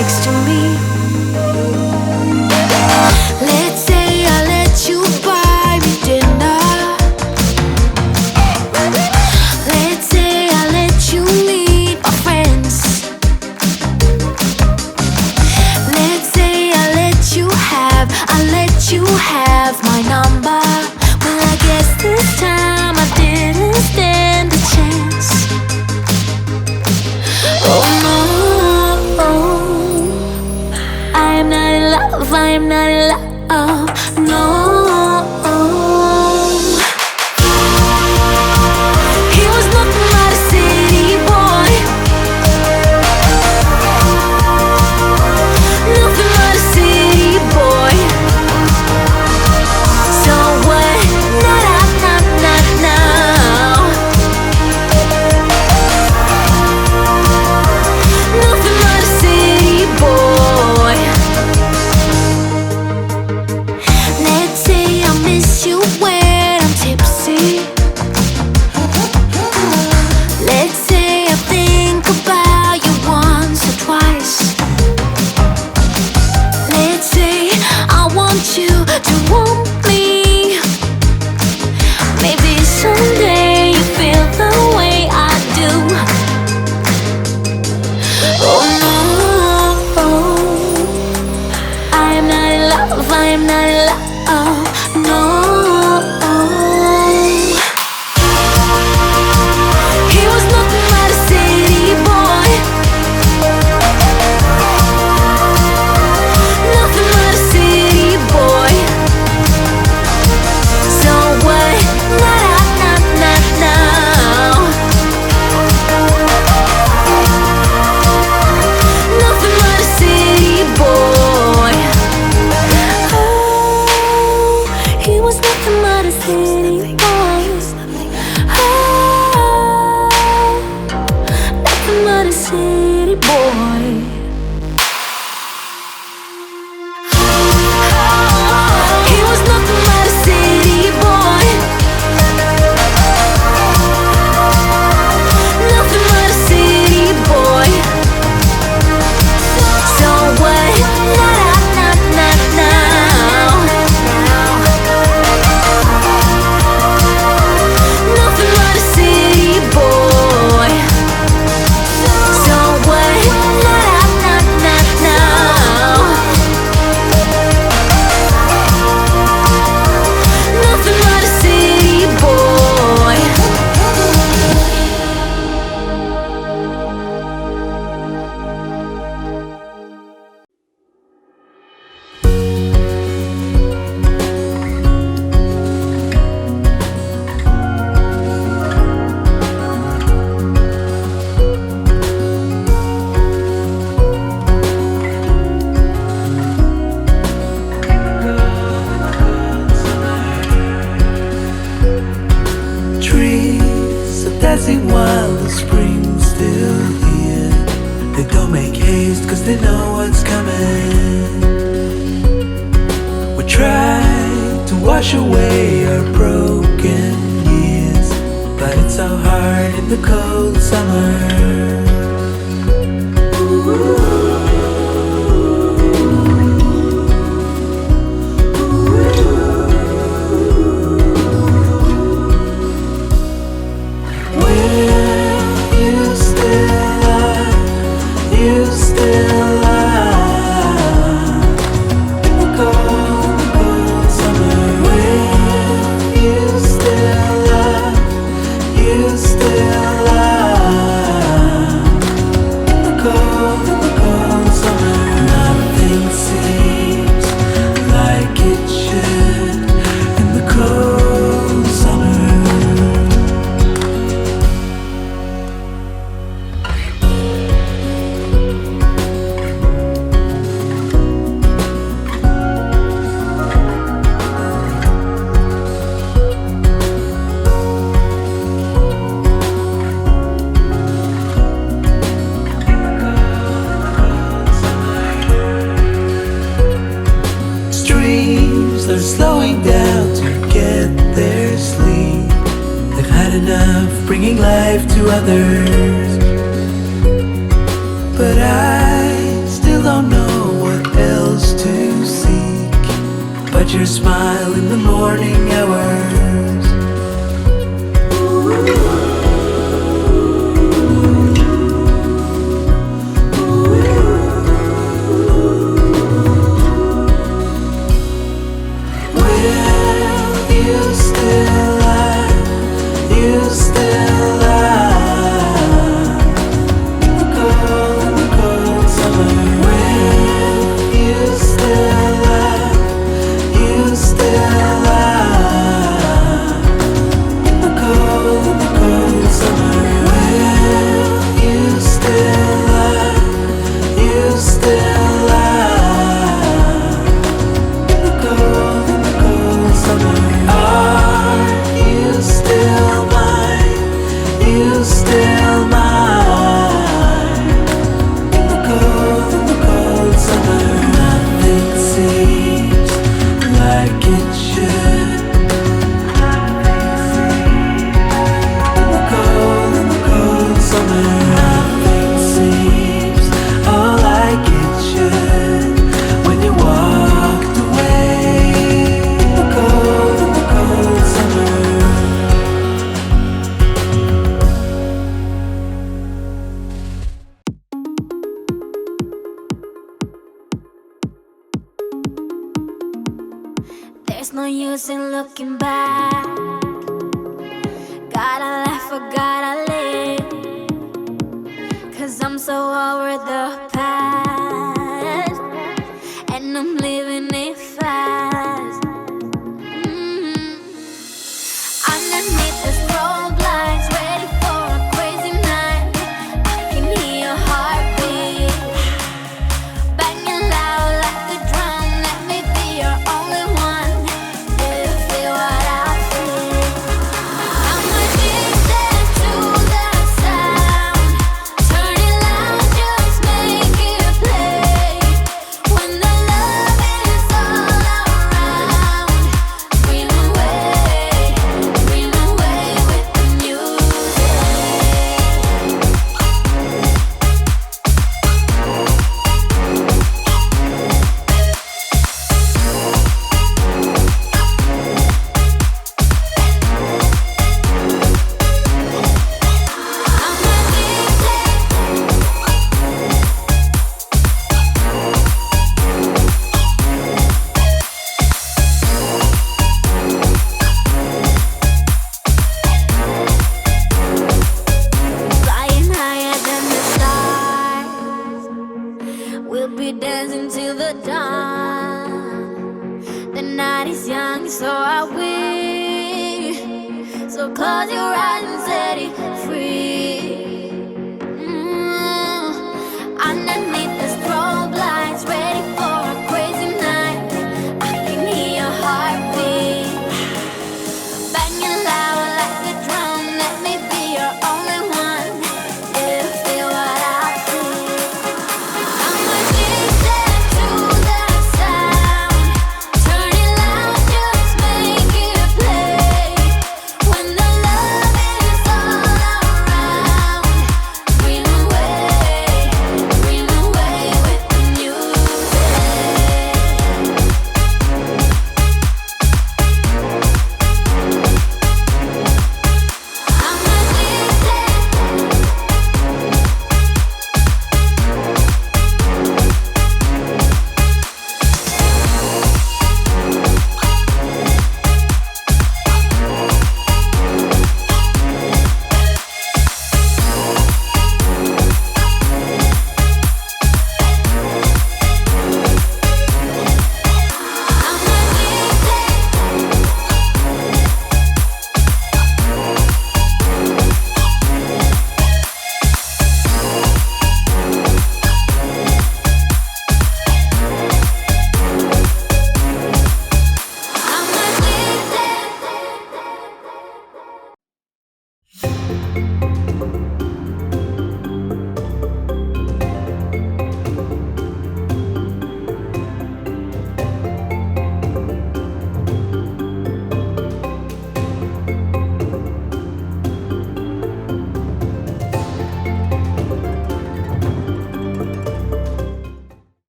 next to me. Let's say I let you buy me dinner. Let's say I let you meet my friends. Let's say I let you have my number. Well, I guess this time I didn't stand a chance. Oh no, I am not in love, I am not in love, no. He was nothing but a city boy, nothing but a city boy. So what? Now. Nothing but a city boy. Let's say I miss you when I'm tipsy. Let's say I think about you once or twice. Let's say I want you to want me. Maybe someday you feel the way I do. Oh no, I am not in love, I am not in love, no. He was nothing but a city boy, nothing but a city boy. So what? Now. Nothing but a city boy. Oh, he was nothing but a city boy. Oh, nothing but a city boy. He was nothing but a city boy, nothing but a city boy. So what? Now. Nothing but a city boy. So what? Now. Nothing but a city boy. Trees are dancing while the spring's still here. They don't make haste cause they know what's coming. We try to wash away our broken years, but it's so hard in the cold summer. You still lie in the cold summer. When you still lie in the cold summer. Nothing seems like it should in the cold summer. They're slowing down to get their sleep. They've had enough bringing life to others, but I still don't at your smile in the morning hours. Will you still lie? You still lie in the cold summer. Will you still lie? You still lie in the cold summer. Will you still lie? You still lie in the cold summer. Are you still mine? You still mine in the cold summer. Nothing seems like it should. In the cold summer. Nothing seems all like it should when you walked away. In the cold summer. There's no use in looking back. Gotta laugh or gotta live, 'cause I'm so over the past, and I'm living it fast. Underneath the strobe lights, ready for a crazy night. I can hear your heartbeat banging loud like a drum. Let me be your only one. Do you feel what I feel? I'm addicted to the sound. Turn it loud, just make it play. When the love is all around, dream away with the music. Flying higher than the stars, we'll be dancing till the dawn. The night is young, so are we. So close your